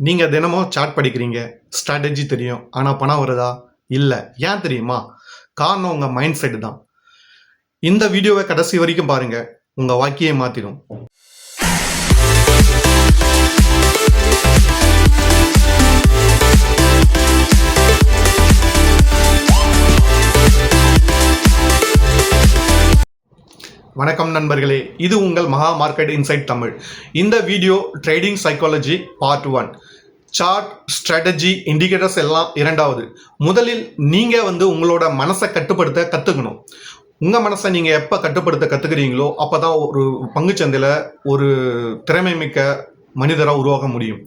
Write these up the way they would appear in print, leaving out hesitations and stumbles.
நீங்கள் தினமும் சார்ட் படிக்கிறீங்க, ஸ்ட்ராட்டஜி தெரியும், ஆனால் பணம் வருதா? இல்லை. ஏன் தெரியுமா? காரணம் உங்கள் மைண்ட் செட் தான். இந்த வீடியோவை கடைசி வரைக்கும் பாருங்கள், உங்கள் வாழ்க்கையை மாற்றிடும். வணக்கம் நண்பர்களே, இது உங்கள் மகா மார்க்கெட் இன்சைட் தமிழ். இந்த video trading psychology part 1, chart, strategy, indicators எல்லாம் இரண்டாவது. முதலில் நீங்கள் உங்களோட மனசை கட்டுப்படுத்த கற்றுக்கணும். உங்கள் மனசை நீங்கள் எப்போ கட்டுப்படுத்த கற்றுக்கிறீங்களோ அப்போ தான் ஒரு பங்குச்சந்தையில் ஒரு திறமை மிக்க மனிதராக உருவாக்க முடியும்.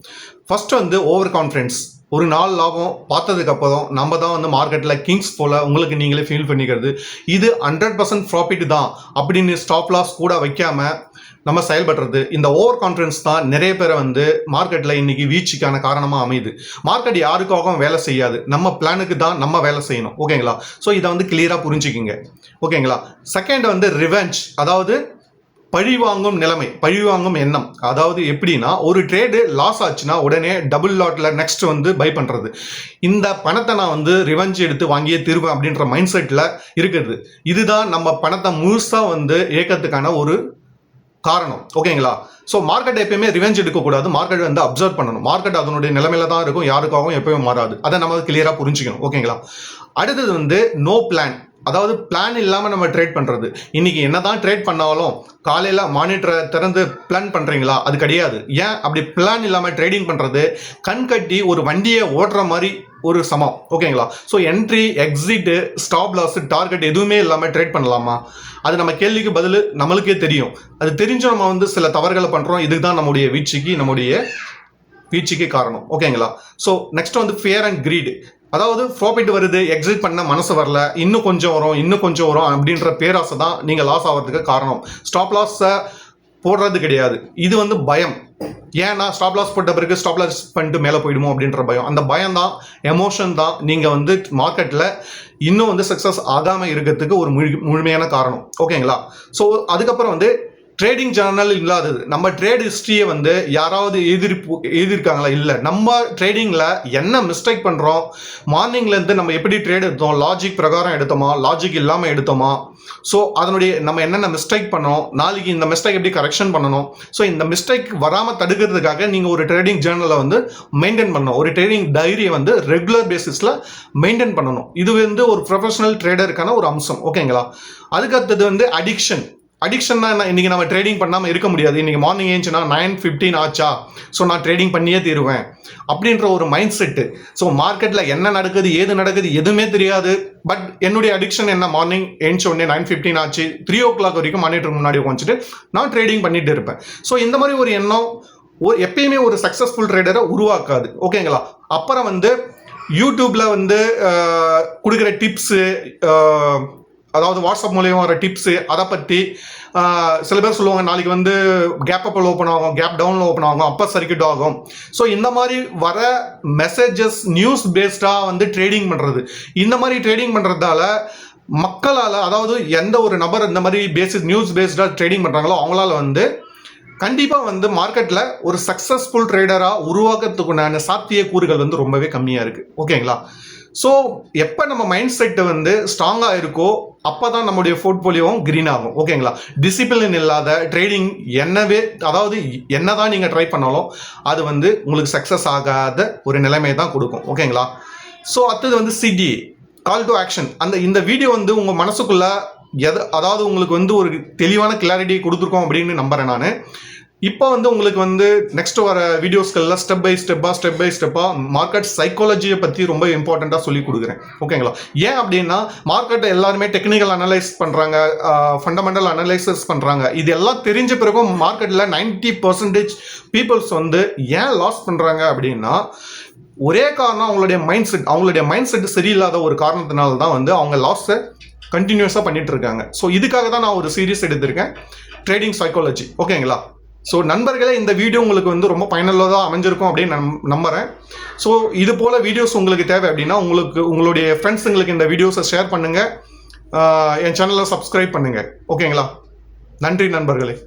First over confidence. ஒரு நாள் லாபம் பார்த்ததுக்கப்புறம் நம்ம தான் மார்க்கெட்டில் கிங்ஸ் போல் உங்களுக்கு நீங்களே ஃபீல் பண்ணிக்கிறது. இது 100% ப்ராஃபிட் தான் அப்படின்னு ஸ்டாப் லாஸ் கூட வைக்காமல் நம்ம செயல்படுறது. இந்த ஓவர் கான்ஃபிடன்ஸ் தான் நிறைய பேரை மார்க்கெட்டில் இன்னைக்கு வீழ்ச்சிக்கான காரணமாக அமையுது. மார்க்கெட் யாருக்காகவும் வேலை செய்யாது, நம்ம பிளானுக்கு தான் நம்ம வேலை செய்யணும். ஓகேங்களா? ஸோ இதை கிளியராக புரிஞ்சுக்கிங்க. ஓகேங்களா? செகண்ட் ரிவெஞ்ச், அதாவது பழிவாங்கும் நிலைமை, பழிவாங்கும் எண்ணம். அதாவது எப்படின்னா, ஒரு ட்ரேடு லாஸ் ஆச்சுன்னா உடனே டபுள் லாட்டில் நெக்ஸ்ட் பை பண்ணுறது. இந்த பணத்தை நான் ரிவெஞ்ச் எடுத்து வாங்கியே திருவேன் அப்படின்ற மைண்ட் செட்டில் இருக்குது. இதுதான் நம்ம பணத்தை முழுசாக இயக்கத்துக்கான ஒரு காரணம். ஓகேங்களா? ஸோ மார்க்கெட் எப்பயுமே ரிவெஞ்ச் எடுக்கக்கூடாது. மார்க்கெட் அப்சர்வ் பண்ணணும். மார்க்கெட் அதனுடைய நிலைமையில தான் இருக்கும், யாருக்காகவும் எப்பயும் மாறாது. அதை நம்ம கிளியராக புரிஞ்சுக்கணும். ஓகேங்களா? அடுத்தது நோ பிளான். அதாவது பிளான் இல்லாமல் நம்ம ட்ரேட் பண்ணுறது. இன்றைக்கி என்ன தான் ட்ரேட் பண்ணாலும் காலையில் மானிட்டரை திறந்து பிளான் பண்ணுறீங்களா? அது கிடையாது. ஏன் அப்படி பிளான் இல்லாமல் ட்ரேடிங் பண்ணுறது? கண் கட்டி ஒரு வண்டியை ஓட்டுற மாதிரி ஒரு சமம். ஓகேங்களா? So entry, exit, stop loss, target எதுவுமே இல்லாமல் ட்ரேட் பண்ணலாமா? அது நம்ம கேள்விக்கு பதில் நம்மளுக்கே தெரியும். அது தெரிஞ்சும் நம்ம சில தவறுகளை பண்ணுறோம். இதுதான் நம்முடைய வீழ்ச்சிக்கு காரணம். ஓகேங்களா? So next fear and greed. அதாவது ப்ராஃபிட் வருது, எக்ஸிட் பண்ண மனசு வரல, இன்னும் கொஞ்சம் வரும் அப்படின்ற பேராசை தான் நீங்கள் லாஸ் ஆகிறதுக்கு காரணம். ஸ்டாப் லாஸை போடுறது கிடையாது. இது பயம். ஏன்னா ஸ்டாப் லாஸ் போட்ட பிறகு ஸ்டாப் லாஸ் பண்ணிட்டு மேலே போயிடுமோ அப்படின்ற பயம். அந்த பயம் தான், எமோஷன் தான் நீங்கள் மார்க்கெட்டில் இன்னும் சக்ஸஸ் ஆகாமல் இருக்கிறதுக்கு ஒரு முழுமையான காரணம். ஓகேங்களா? ஸோ அதுக்கப்புறம் ட்ரேடிங் ஜேர்னல் இல்லாதது. நம்ம ட்ரேட் ஹிஸ்ட்ரியை யாராவது எழுதியிருக்காங்களா? இல்லை. நம்ம ட்ரேடிங்கில் என்ன மிஸ்டேக் பண்ணுறோம், மார்னிங்லேருந்து நம்ம எப்படி ட்ரேட் எடுத்தோம், லாஜிக் பிரகாரம் எடுத்தோமா, லாஜிக் இல்லாமல் எடுத்தோமா, ஸோ அதனுடைய நம்ம என்னென்ன மிஸ்டேக் பண்ணோம், நாளைக்கு இந்த மிஸ்டேக் எப்படி கரெக்ஷன் பண்ணணும். ஸோ இந்த மிஸ்டேக் வராமல் தடுக்கிறதுக்காக நீங்கள் ஒரு ட்ரேடிங் ஜேர்னலை மெயின்டைன் பண்ணணும். ஒரு ட்ரேடிங் டைரியை ரெகுலர் பேசிஸில் மெயின்டைன் பண்ணணும். இது ஒரு ப்ரொஃபஷனல் ட்ரேடருக்கான ஒரு அம்சம். ஓகேங்களா? அதுக்கு அடுத்தது அடிக்ஷன்னா இன்னைக்கு நம்ம ட்ரேடிங் பண்ணாமல் இருக்க முடியாது. இன்னைக்கு மார்னிங் ஏஞ்சுன்னா 9:15 ஆச்சா, ஸோ நான் ட்ரேடிங் பண்ணியே தீருவேன் அப்படின்ற ஒரு மைண்ட் செட்டு. ஸோ மார்க்கெட்டில் என்ன நடக்குது, ஏது நடக்குது எதுவுமே தெரியாது. பட் என்னுடைய அடிக்ஷன் என்ன, மார்னிங் ஏஞ்ச உடனே 9:15 ஆச்சு, 3 o'clock வரைக்கும் மானிட்டருக்கு முன்னாடி உட்காந்துட்டு நான் ட்ரேடிங் பண்ணிட்டு இருப்பேன். ஸோ இந்த மாதிரி ஒரு எண்ணம் எப்பயுமே ஒரு சக்ஸஸ்ஃபுல் ட்ரேடரை உருவாக்காது. ஓகேங்களா? அப்புறம் யூடியூப்பில் கொடுக்குற டிப்ஸு, அதாவது வாட்ஸ்அப் மூலியமாக வர டிப்ஸு, அதை பற்றி சில பேர் சொல்லுவாங்க, நாளைக்கு கேப் அப்பில் ஓப்பன் ஆகும், கேப் டவுனில் ஓப்பன் ஆகும், அப்போ சர்க்கியூட் ஆகும். ஸோ இந்த மாதிரி வர மெசேஜஸ் நியூஸ் பேஸ்டாக ட்ரேடிங் பண்ணுறது. இந்த மாதிரி ட்ரேடிங் பண்ணுறதால மக்களால், அதாவது எந்த ஒரு நபர் இந்த மாதிரி நியூஸ் பேஸ்டாக ட்ரேடிங் பண்ணுறாங்களோ அவங்களால கண்டிப்பாக மார்க்கெட்டில் ஒரு சக்ஸஸ்ஃபுல் ட்ரேடராக உருவாக்கத்துக்குண்டான சாத்திய கூறுகள் ரொம்பவே கம்மியாக இருக்குது. ஓகேங்களா? ஸோ எப்போ நம்ம மைண்ட் செட்டு ஸ்ட்ராங்காக இருக்கோ அப்போ தான் நம்முடைய போர்ட்ஃபோலியோவும் க்ரீன் ஆகும். ஓகேங்களா? டிசிப்ளின் இல்லாத ட்ரேடிங் அதாவது என்ன தான் நீங்கள் ட்ரை பண்ணாலும் அது உங்களுக்கு சக்ஸஸ் ஆகாத ஒரு நிலைமையை தான் கொடுக்கும். ஓகேங்களா? ஸோ அடுத்தது சிடிஏ, கால் டு ஆக்ஷன். இந்த வீடியோ உங்கள் மனசுக்குள்ள அதாவது உங்களுக்கு ஒரு தெளிவான கிளாரிட்டி கொடுத்துருக்கோம் அப்படின்னு நம்புகிறேன் நான். இப்போ உங்களுக்கு நெக்ஸ்ட் வர வீடியோஸ்களில் ஸ்டெப் பை ஸ்டெப்பாக மார்க்கெட் சைக்காலஜியை பற்றி ரொம்ப இம்பார்ட்டண்ட்டாக சொல்லி கொடுக்குறேன். ஓகேங்களா? ஏன் அப்படின்னா மார்க்கெட்டை எல்லாருமே டெக்னிக்கல் அனலைஸ் பண்ணுறாங்க, ஃபண்டமெண்டல் அனலைசஸ் பண்ணுறாங்க. இது எல்லாம் தெரிஞ்ச பிறகும் மார்க்கெட்டில் 90% பீப்புள்ஸ் ஏன் லாஸ் பண்ணுறாங்க அப்படின்னா ஒரே காரணம் அவங்களுடைய மைண்ட் செட் சரியில்லாத ஒரு காரணத்தினால தான் அவங்க லாஸை கண்டினியூஸாக பண்ணிட்டு இருக்காங்க. ஸோ இதுக்காக தான் நான் ஒரு சீரீஸ் எடுத்திருக்கேன், ட்ரேடிங் சைக்காலஜி. ஓகேங்களா? ஸோ நண்பர்களே, இந்த வீடியோ உங்களுக்கு ரொம்ப பயனுள்ளதாக அமைஞ்சிருக்கும் அப்படின்னு நம்புகிறேன். ஸோ இது போல் வீடியோஸ் உங்களுக்கு தேவை அப்படின்னா உங்களுடைய ஃப்ரெண்ட்ஸுங்களுக்கு இந்த வீடியோஸை ஷேர் பண்ணுங்கள், என் சேனலை சப்ஸ்கிரைப் பண்ணுங்கள். ஓகேங்களா? நன்றி நண்பர்களே.